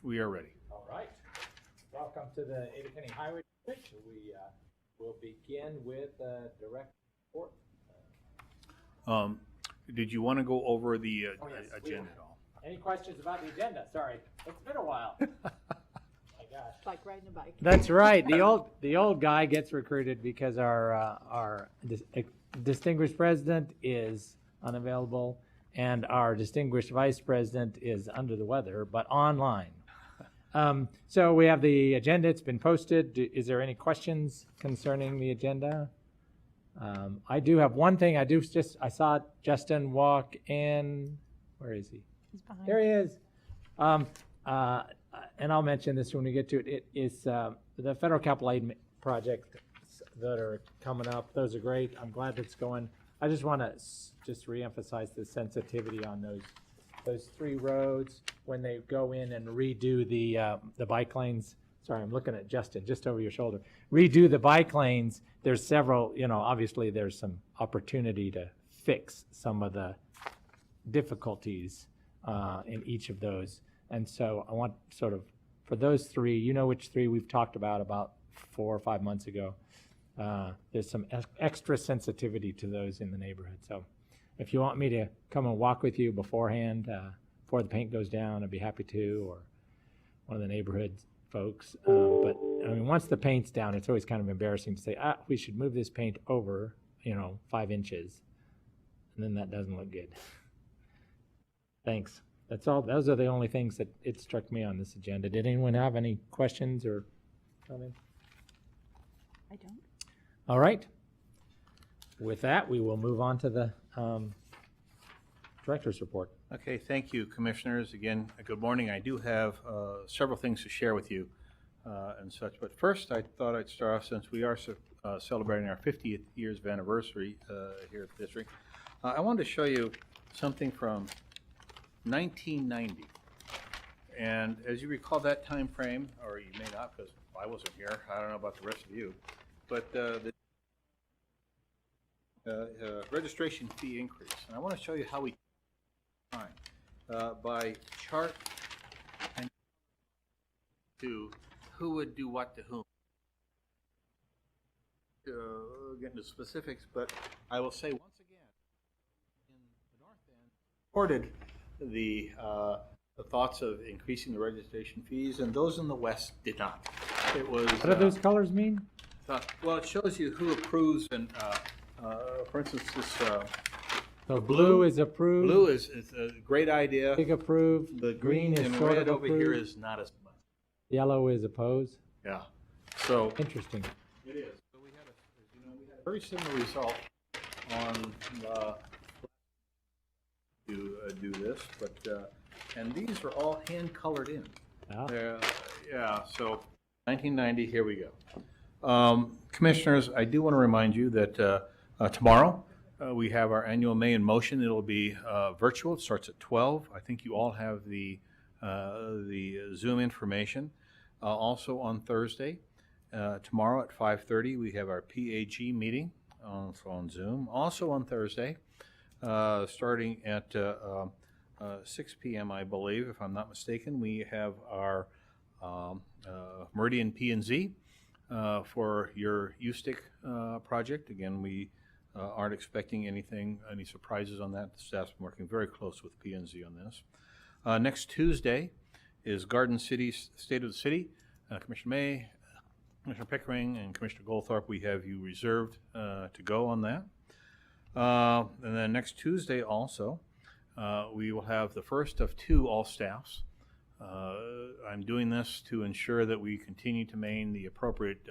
We are ready. All right. Welcome to the Ada County Highway District. We will begin with direct report. Did you want to go over the Yes, agenda at all? Any questions about the agenda? Sorry, it's been a while. My gosh. It's like riding a bike. That's right. The old guy gets recruited because our distinguished president is unavailable, and our distinguished vice president is under the weather, but online. So we have the agenda. It's been posted. Is there any questions concerning the agenda? I do have one thing. I saw Justin walk in. Where is he? He's behind. There he is. And I'll mention this when we get to it. It is the federal capital aid project that are coming up. Those are great. I'm glad that's going. I just want to just reemphasize the sensitivity on those three roads when they go in and redo the bike lanes. Sorry, I'm looking at Justin just over your shoulder. Redo the bike lanes. There's several, obviously there's some opportunity to fix some of the difficulties in each of those. And so I want sort of, for those three, which three we've talked about 4 or 5 months ago. There's some extra sensitivity to those in the neighborhood. So if you want me to come and walk with you beforehand, before the paint goes down, I'd be happy to, or one of the neighborhood folks. But I mean, once the paint's down, it's always kind of embarrassing to say, we should move this paint over, 5 inches. And then that doesn't look good. Thanks. That's all. Those are the only things that it struck me on this agenda. Did anyone have any questions or comments? I don't. All right. With that, we will move on to the director's report. Okay, thank you, commissioners. Again, good morning. I do have several things to share with you and such. But first, I thought I'd start off, since we are celebrating our 50th years of anniversary here at the district. I wanted to show you something from 1990. And as you recall that time frame, or you may not, because I wasn't here. I don't know about the rest of you. But the registration fee increase. And I want to show you how we by chart and to who would do what to whom. Get into specifics, but I will say once again, in the North End, supported the thoughts of increasing the registration fees, and those in the West did not. It was. What do those colors mean? Well, it shows you who approves, and for instance, this. So blue is approved. Blue is a great idea. Big approved. The green is and sort red of over approved. here is not as much. Yellow is opposed. Yeah. So Interesting. it is. So we had a very similar result on to do this, but and these are all hand colored in. Yeah. So 1990. Here we go. Commissioners, I do want to remind you that tomorrow. We have our annual May in Motion. It'll be virtual. It starts at 12. I think you all have the Zoom information. Also on Thursday, tomorrow at 5:30, we have our PAG meeting also on Zoom. Also on Thursday, starting at 6 p.m., I believe, if I'm not mistaken, we have our Meridian P&Z for your USTIC project. Again, we aren't expecting any surprises on that. The staff's been working very close with P&Z on this. Next Tuesday is Garden City, State of the City. Commissioner May, Commissioner Pickering, and Commissioner Goldthorpe, we have you reserved to go on that. And then next Tuesday also, we will have the first of 2 all-staffs. I'm doing this to ensure that we continue to maintain the appropriate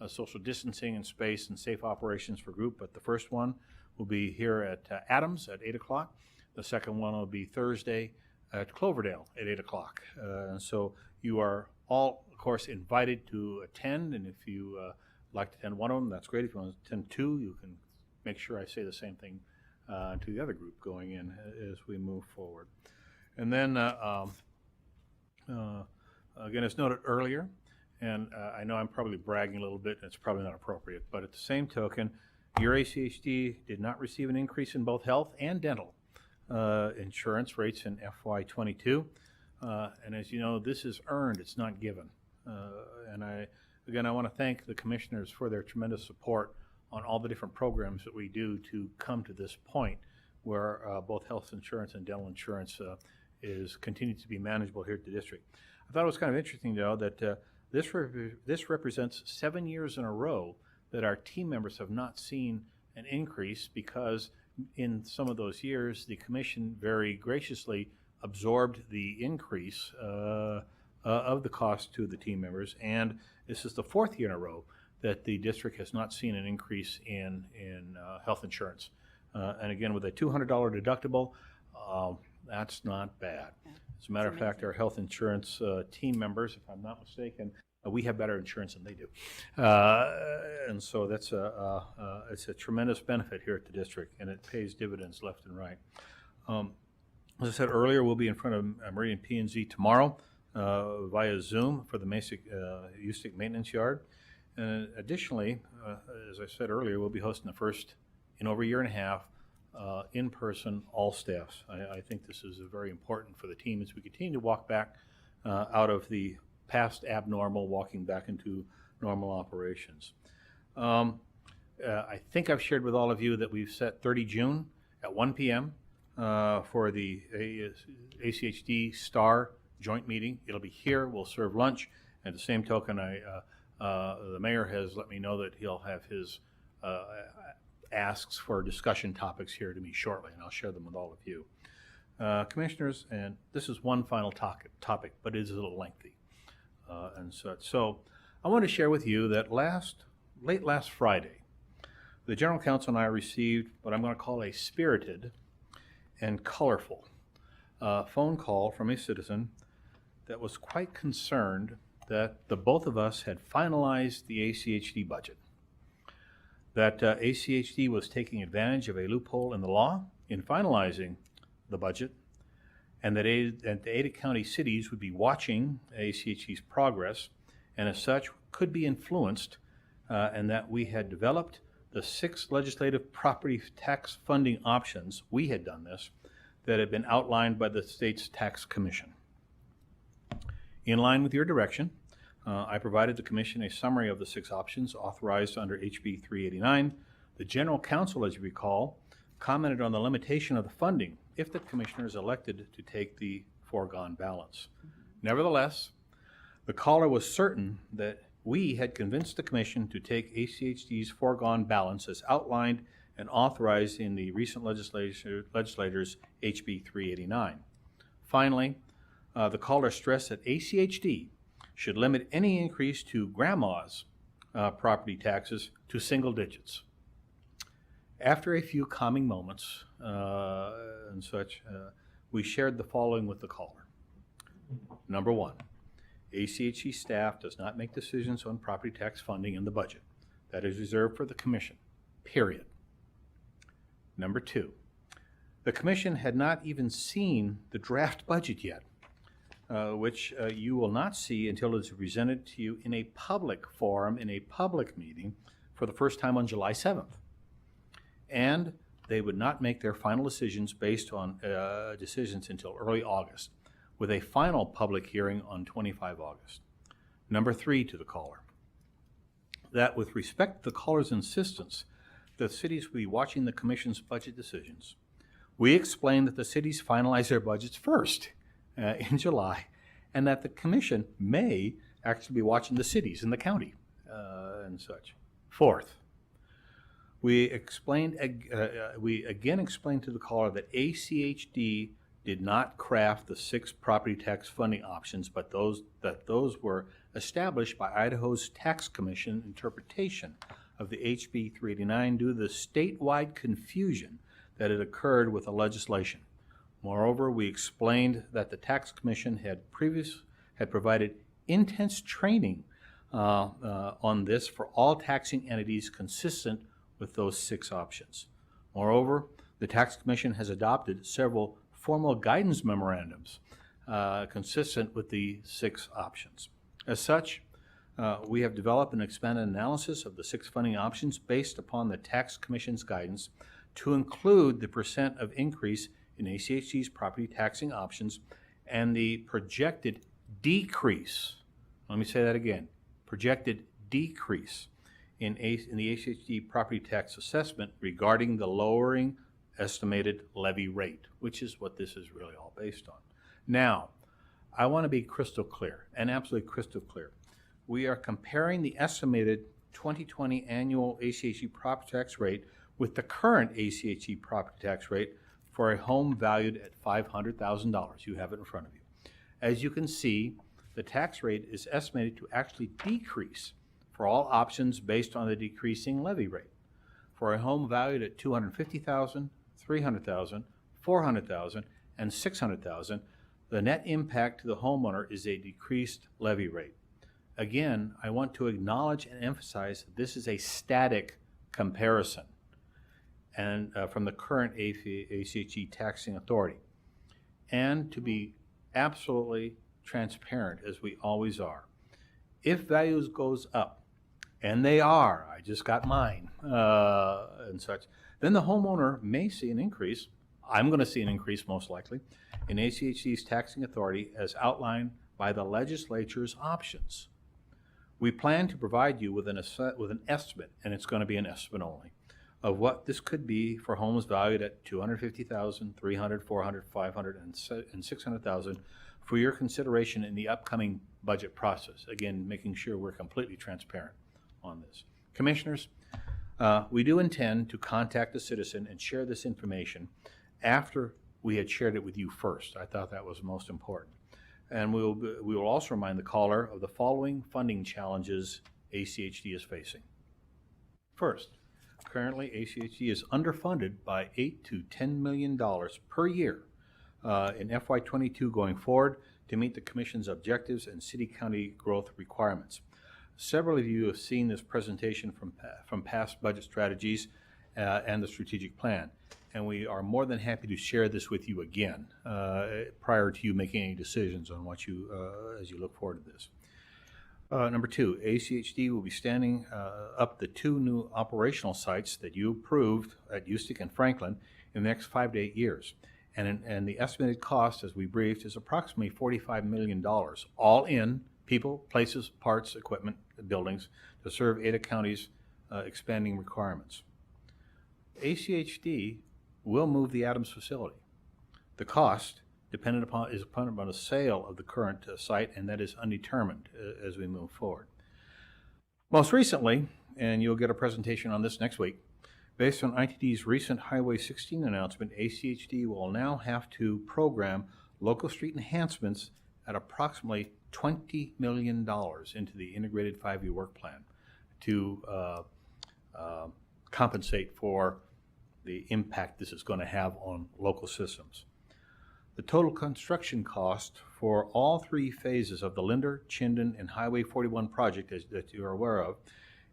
social distancing and space and safe operations for group, but the first one will be here at Adams at 8 o'clock. The second one will be Thursday at Cloverdale at 8 o'clock. And so you are all, of course, invited to attend, and if you like to attend one of them, that's great. If you want to attend 2, you can make sure I say the same thing to the other group going in as we move forward. And then, again, as noted earlier, and I know I'm probably bragging a little bit, and it's probably not appropriate, but at the same token, your ACHD did not receive an increase in both health and dental insurance rates in FY22. And as you know, this is earned, it's not given. And I want to thank the commissioners for their tremendous support on all the different programs that we do to come to this point where both health insurance and dental insurance is continued to be manageable here at the district. I thought it was kind of interesting, though, that this represents 7 years in a row that our team members have not seen an increase, because in some of those years, the commission very graciously absorbed the increase of the cost to the team members, and this is the 4th year in a row that the district has not seen an increase in health insurance. And again, with a $200 deductible, that's not bad. As a matter of fact, our health insurance team members, if I'm not mistaken, we have better insurance than they do. And so that's it's a tremendous benefit here at the district, and it pays dividends left and right. As I said earlier, we'll be in front of Meridian P&Z tomorrow via Zoom for the Ustick Maintenance Yard. And additionally, as I said earlier, we'll be hosting the first in over a year and a half in-person all staffs. I think this is very important for the team as we continue to walk back out of the past abnormal, walking back into normal operations. I think I've shared with all of you that we've set 30 June at 1 p.m. For the ACHD STAR joint meeting. It'll be here. We'll serve lunch. At the same token, the mayor has let me know that he'll have his asks for discussion topics here to me shortly, and I'll share them with all of you. Commissioners, and this is one final topic, but it is a little lengthy. And so I want to share with you that late last Friday, the General Counsel and I received what I'm going to call a spirited and colorful phone call from a citizen that was quite concerned that the both of us had finalized the ACHD budget, that ACHD was taking advantage of a loophole in the law in finalizing the budget, and that the Ada County cities would be watching ACHD's progress, and as such could be influenced, and that we had developed the 6 legislative property tax funding options. We had done this, that had been outlined by the state's tax commission. In line with your direction, I provided the commission a summary of the 6 options authorized under HB 389. The General Counsel, as you recall, commented on the limitation of the funding if the commissioners elected to take the foregone balance. Nevertheless, the caller was certain that we had convinced the commission to take ACHD's foregone balance as outlined and authorized in the recent legislators HB 389. Finally, the caller stressed that ACHD should limit any increase to grandma's property taxes to single digits. After a few calming moments and such, we shared the following with the caller. Number 1, ACHD staff does not make decisions on property tax funding in the budget. That is reserved for the commission, period. Number 2, the commission had not even seen the draft budget yet, which you will not see until it is presented to you in a public forum, in a public meeting for the first time on July 7th. And they would not make their final decisions based on decisions until early August, with a final public hearing on 25 August. Number 3 to the caller, that with respect to the caller's insistence that cities will be watching the commission's budget decisions, we explained that the cities finalize their budgets first in July, and that the commission may actually be watching the cities in the county and such. Fourth, we again explained to the caller that ACHD did not craft the 6 property tax funding options, but those were established by Idaho's tax commission interpretation of the HB 389 due to the statewide confusion that had occurred with the legislation. Moreover, we explained that the tax commission had provided intense training on this for all taxing entities consistent with those 6 options. Moreover, the tax commission has adopted several formal guidance memorandums consistent with the 6 options. As such, we have developed an expanded analysis of the 6 funding options based upon the tax commission's guidance to include the percent of increase in ACHD's property taxing options and the projected decrease, let me say that again, projected decrease in the ACHD property tax assessment regarding the lowering estimated levy rate, which is what this is really all based on. Now, I want to be crystal clear, and absolutely crystal clear. We are comparing the estimated 2020 annual ACHD property tax rate with the current ACHD property tax rate for a home valued at $500,000. You have it in front of you. As you can see, the tax rate is estimated to actually decrease for all options based on the decreasing levy rate. For a home valued at $250,000, $300,000, $400,000, and $600,000, the net impact to the homeowner is a decreased levy rate. Again, I want to acknowledge and emphasize that this is a static comparison and from the current ACHD taxing authority. And to be absolutely transparent, as we always are, if values goes up, and they are, I just got mine and such, then the homeowner may see an increase. I'm going to see an increase most likely in ACHD's taxing authority as outlined by the legislature's options. We plan to provide you with an estimate, and it's going to be an estimate only, of what this could be for homes valued at $250,000, $300,000, $400,000, $500,000, and $600,000 for your consideration in the upcoming budget process. Again, making sure we're completely transparent on this. Commissioners, we do intend to contact the citizen and share this information after we had shared it with you first. I thought that was most important. And we will also remind the caller of the following funding challenges ACHD is facing. First, currently ACHD is underfunded by $8 to $10 million per year in FY22 going forward to meet the Commission's objectives and city-county growth requirements. Several of you have seen this presentation from past budget strategies and the strategic plan, and we are more than happy to share this with you again prior to you making any decisions on what you as you look forward to this. Number two, ACHD will be standing up the 2 new operational sites that you approved at Houston and Franklin in the next 5 to 8 years. And the estimated cost, as we briefed, is approximately $45 million, all in people, places, parts, equipment, buildings, to serve Ada County's expanding requirements. ACHD will move the Adams facility. The cost is dependent upon a sale of the current site, and that is undetermined as we move forward. Most recently, and you'll get a presentation on this next week, based on ITD's recent Highway 16 announcement, ACHD will now have to program local street enhancements at approximately $20 million into the integrated 5-year work plan to compensate for the impact this is going to have on local systems. The total construction cost for all 3 phases of the Linder, Chinden, and Highway 41 project, that you are aware of,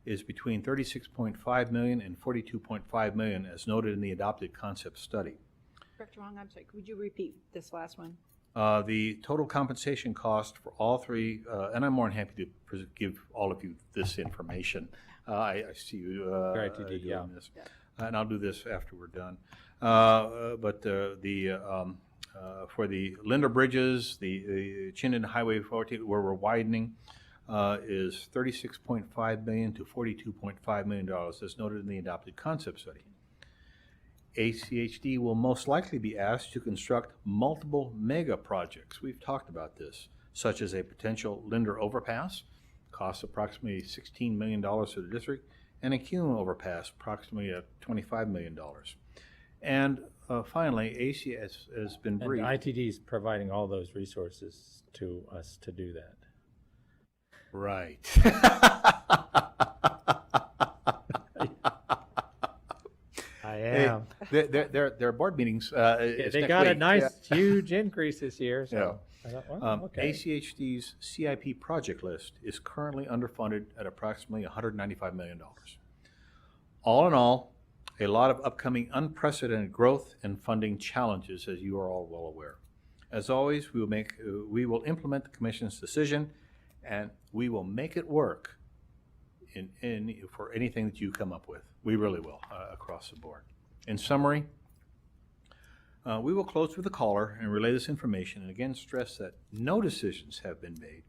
is between $36.5 million and $42.5 million, as noted in the adopted concept study. Correct, wrong, I'm sorry, could you repeat this last one? The total compensation cost for all 3, and I'm more than happy to give all of you this information. I see you doing this, and I'll do this after we're done. For the Linder bridges, the Chinden Highway 14, where we're widening, is $36.5 million to $42.5 million, as noted in the adopted concept study. ACHD will most likely be asked to construct multiple mega projects. We've talked about this, such as a potential Linder overpass, costs approximately $16 million to the district, and a Cume overpass, approximately $25 million. And finally, AC has been briefed. And ITD is providing all those resources to us to do that. Right. I am. Hey, their board meetings. They got a nice, huge increase this year. So I thought, well, okay. ACHD's CIP project list is currently underfunded at approximately $195 million. All in all, a lot of upcoming unprecedented growth and funding challenges, as you are all well aware. As always, we will implement the Commission's decision, and we will make it work for anything that you come up with. We really will, across the board. In summary, We will close with the caller and relay this information, and again stress that no decisions have been made,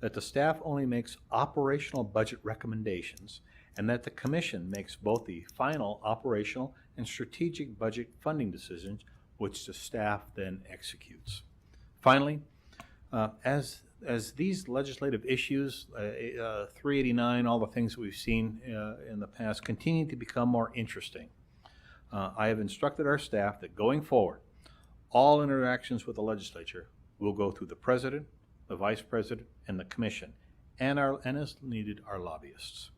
that the staff only makes operational budget recommendations, and that the commission makes both the final operational and strategic budget funding decisions, which the staff then executes. Finally, as these legislative issues, 389, all the things that we've seen in the past, continue to become more interesting, I have instructed our staff that going forward, all interactions with the legislature will go through the president, the vice president, and the commission, and as needed, our lobbyists.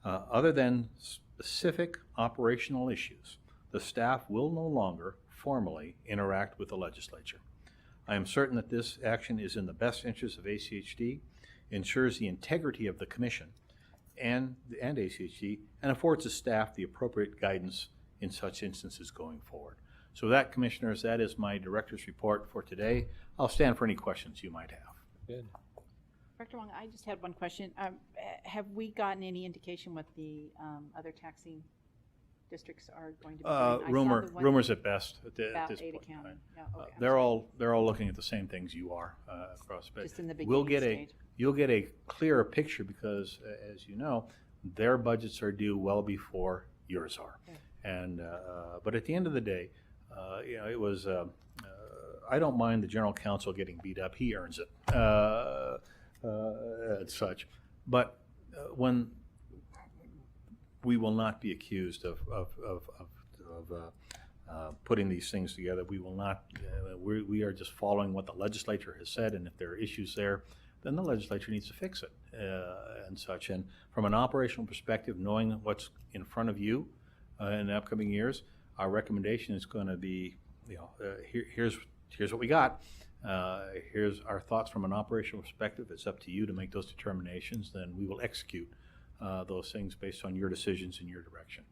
Other than specific operational issues, the staff will no longer formally interact with the legislature. I am certain that this action is in the best interest of ACHD, ensures the integrity of the commission and ACHD, and affords the staff the appropriate guidance in such instances going forward. So that, Commissioners, that is my director's report for today. I'll stand for any questions you might have. Good. Director Wong, I just had one question. Have we gotten any indication what the other taxing districts are going to be doing? I saw the one Rumors at best at about this Ada point in County. time. Yeah, okay, I'm They're sorry. all looking at the same things you are across. But Just in the we'll beginning get stage. you'll get a clearer picture because, as you know, their budgets are due well before yours are. Okay. And but at the end of the day, it was. I don't mind the general counsel getting beat up; he earns it, and such. But when we will not be accused of putting these things together, we will not. We are just following what the legislature has said, and if there are issues there, then the legislature needs to fix it and such. And from an operational perspective, knowing what's in front of you in the upcoming years, our recommendation is going to be, here's what we got. Here's our thoughts from an operational perspective. It's up to you to make those determinations. Then we will execute those things based on your decisions and your direction.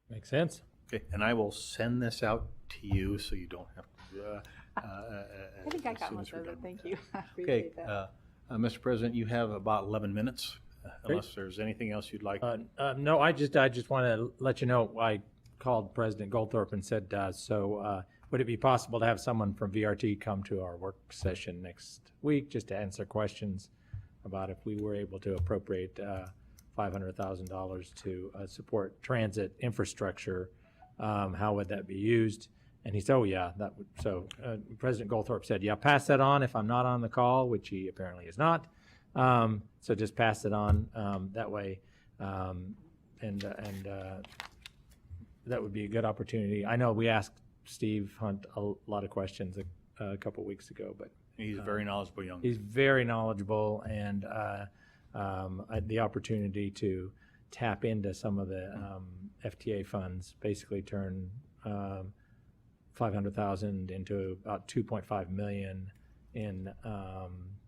Makes sense. Okay, and I will send this out to you so you don't have to. I think I got most of it. Thank you. I Okay, appreciate that. Mr. President, you have about 11 minutes, Great. unless there's anything else you'd like. No, I just want to let you know, I called President Goldthorpe and said, would it be possible to have someone from VRT come to our work session next week just to answer questions about if we were able to appropriate $500,000 to support transit infrastructure, how would that be used? And he said, oh yeah, that would. So President Goldthorpe said, yeah, pass that on if I'm not on the call, which he apparently is not. So just pass it on that way, and that would be a good opportunity. I know we asked Steve Hunt a lot of questions a couple weeks ago, but He's a very knowledgeable young man. he's very knowledgeable, and the opportunity to tap into some of the FTA funds, basically turn $500,000 into about $2.5 million in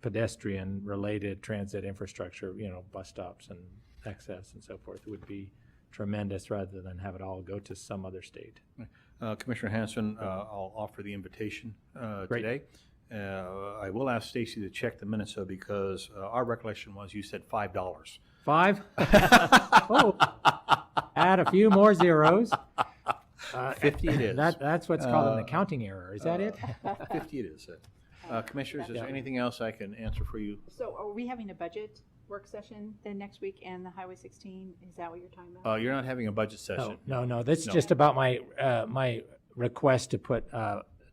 pedestrian-related transit infrastructure, bus stops and access and so forth, would be tremendous rather than have it all go to some other state. Commissioner Hanson, I'll offer the invitation Great. today. I will ask Stacy to check the minutes though, because our recollection was you said $5. 5? Oh, add a few more zeros. 50 it is. That's what's called an accounting error. Is that it? 50 it is. Commissioners, is there anything else I can answer for you? So are we having a budget work session then next week and the Highway 16? Is that what you're talking about? You're not having a budget session. No. This is No. just about my my request to put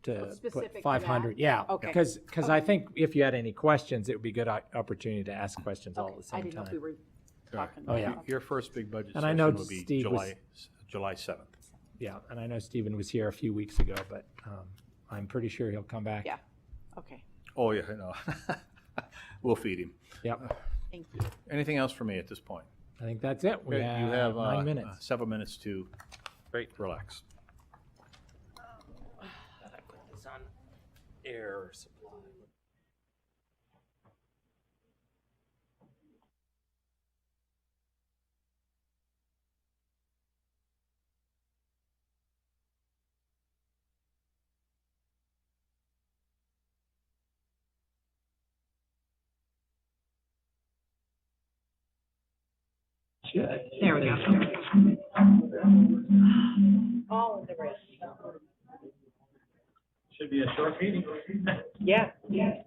specific to 500. that? Yeah, Okay. because I think if you had any questions, it would be a good opportunity to ask questions all Okay, at the I same didn't know if we time. were talking Oh, about yeah. that. Your first big budget And I session know will be Steve was- July 7th. Yeah, and I know Stephen was here a few weeks ago, but I'm pretty sure he'll come back. Yeah. Okay, Oh, yeah, I know. We'll feed him. Yep. thank you. Anything else for me at this point? I think that's it. We Okay, have, you have 9 minutes. several minutes to relax. I put this on air supply. There we go. all in the red. Should be a short meeting. Yeah.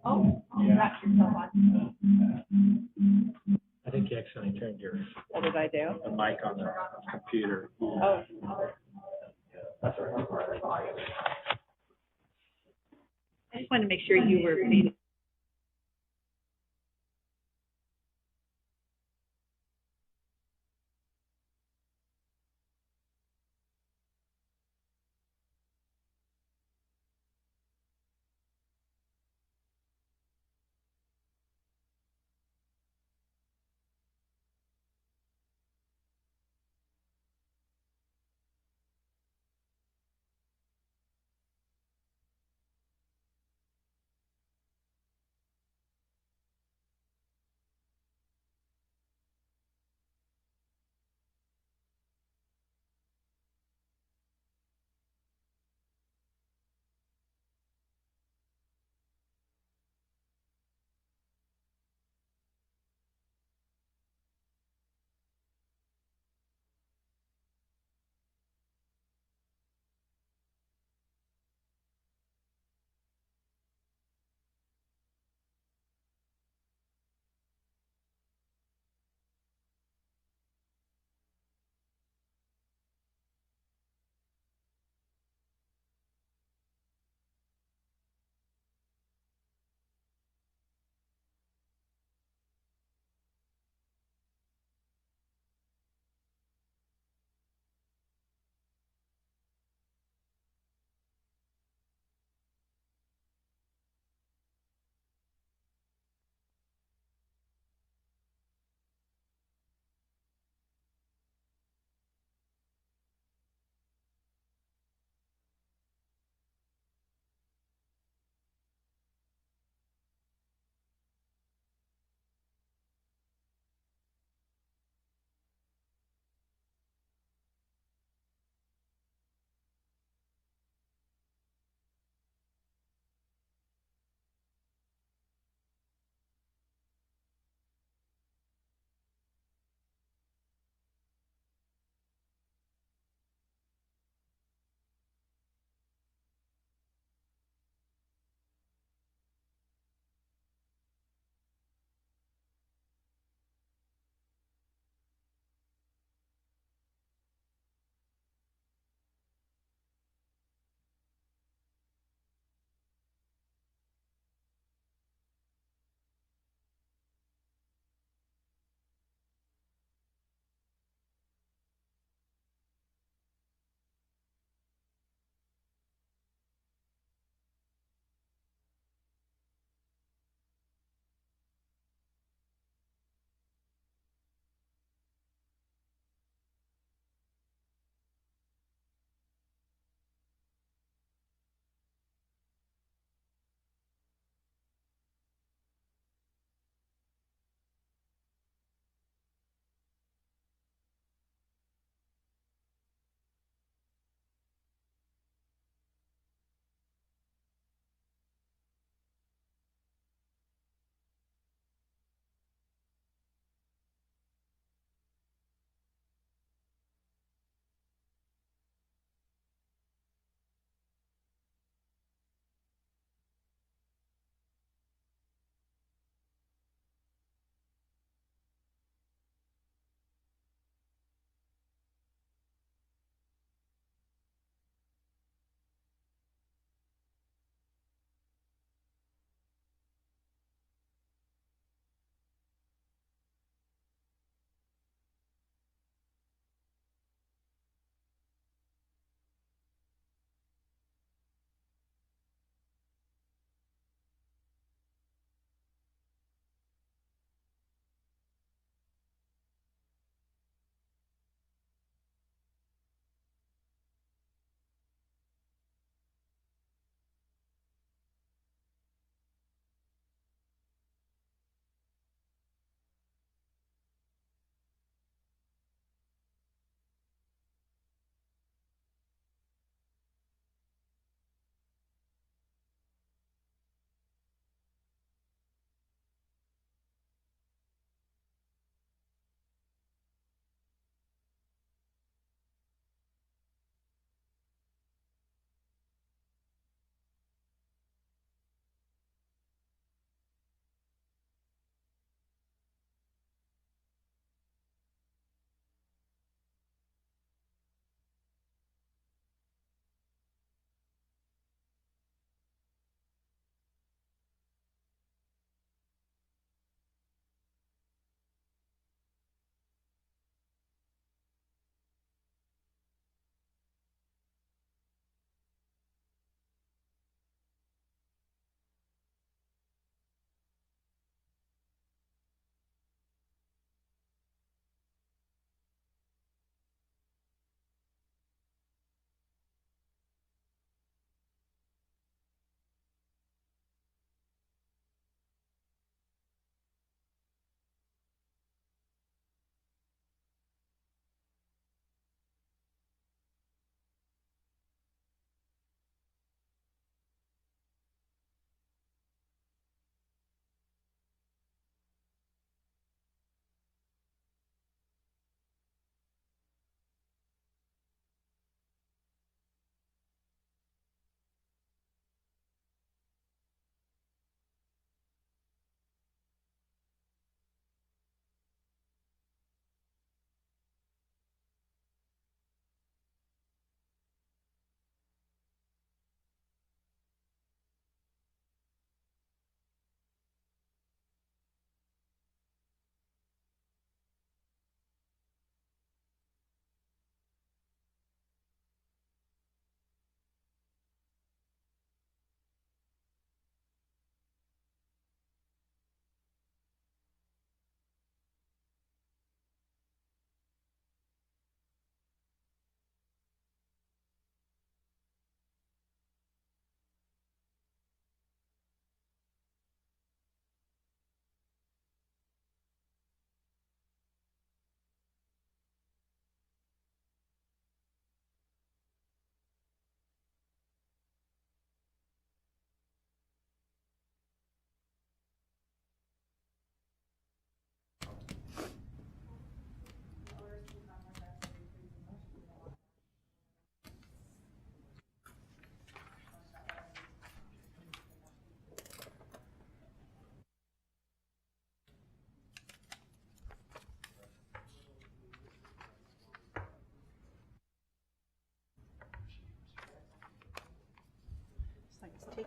Oh, not yourself on. I think you accidentally turned your What did I do? the mic on the computer. Oh. I just wanted to make sure you were reading.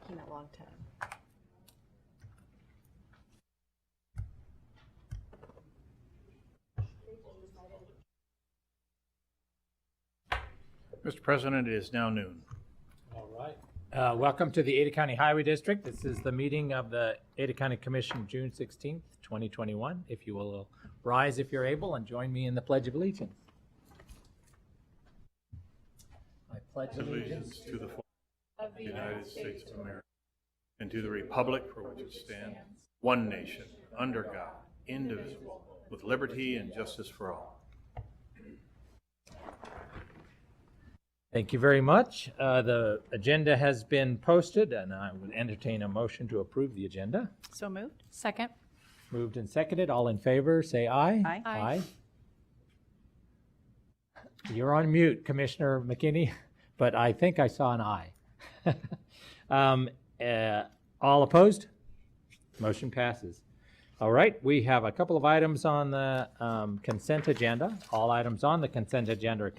taking a long time. Mr. President, it is now noon. All right. Welcome to the Ada County Highway District. This is the meeting of the Ada County Commission, June 16th, 2021. If you will rise if you're able and join me in the Pledge of Allegiance. I pledge Allegiance to the flag of the United States of America and to the republic for which it stands, one nation, under God, indivisible, with liberty and justice for all. Thank you very much. The agenda has been posted, and I would entertain a motion to approve the agenda. So moved? Second. Moved and seconded. All in favor, say aye. Aye. Aye. You're on mute, Commissioner McKinney, but I think I saw an aye. All opposed? Motion passes. All right, we have a couple of items on the consent agenda. All items on the consent agenda are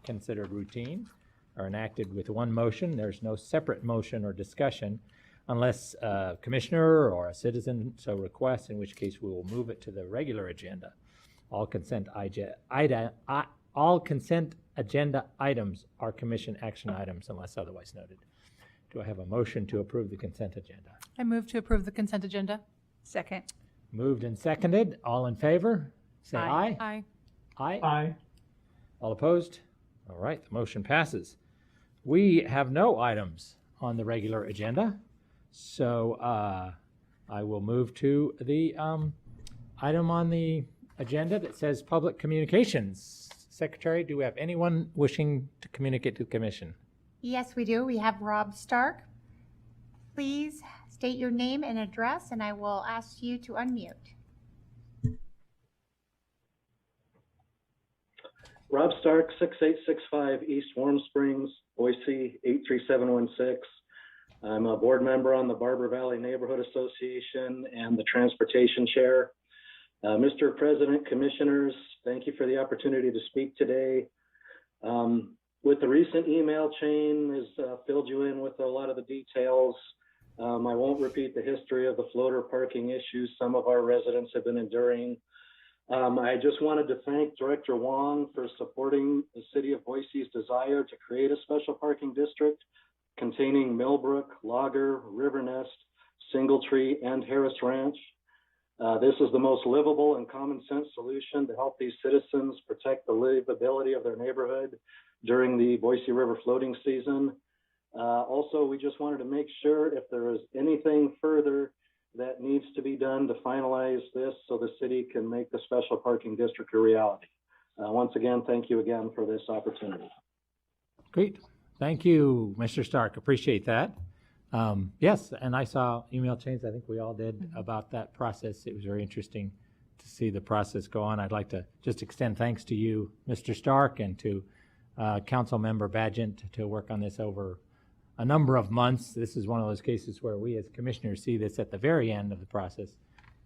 considered routine, are enacted with one motion. There's no separate motion or discussion unless a commissioner or a citizen so requests, in which case we will move it to the regular agenda. All consent agenda items are commission action items unless otherwise noted. Do I have a motion to approve the consent agenda? I move to approve the consent agenda. Second. Moved and seconded. All in favor? Say aye. Aye. Aye. Aye. All opposed? All right, the motion passes. We have no items on the regular agenda, so I will move to the item on the agenda that says public communications. Secretary, do we have anyone wishing to communicate to the commission? Yes, we do. We have Rob Stark. Please state your name and address, and I will ask you to unmute. Rob Stark, 6865 East Warm Springs, Boise, 83716. I'm a board member on the Barber Valley Neighborhood Association and the Transportation Chair. Mr. President, Commissioners, thank you for the opportunity to speak today. With the recent email chain has filled you in with a lot of the details. I won't repeat the history of the floater parking issues some of our residents have been enduring. I just wanted to thank Director Wong for supporting the City of Boise's desire to create a special parking district containing Millbrook, Lager, River Nest, Singletree, and Harris Ranch. This is the most livable and common sense solution to help these citizens protect the livability of their neighborhood during the Boise River floating season. Also, we just wanted to make sure if there is anything further that needs to be done to finalize this so the city can make the special parking district a reality. Once again, thank you again for this opportunity. Great. Thank you, Mr. Stark. Appreciate that. Yes, and I saw email chains. I think we all did about that process. It was very interesting to see the process go on. I'd like to just extend thanks to you, Mr. Stark, and to Council Member Badgett to work on this over a number of months. This is one of those cases where we as commissioners see this at the very end of the process.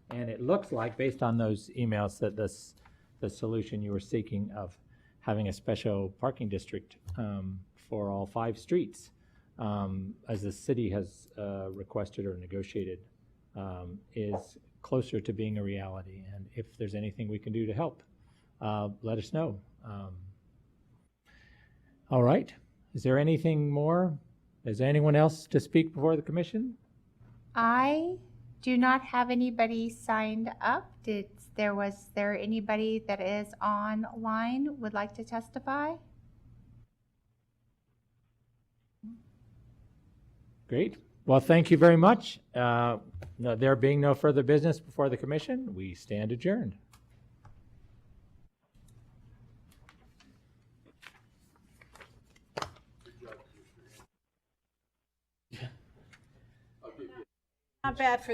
And it looks like, based on those emails, that the solution you were seeking of having a special parking district for all 5 streets, as the city has requested or negotiated, is closer to being a reality. And if there's anything we can do to help, let us know. All right. Is there anything more? Is there anyone else to speak before the commission? I do not have anybody signed up. Was there anybody that is online would like to testify? Great. Well, thank you very much. There being no further business before the commission, we stand adjourned. Not bad for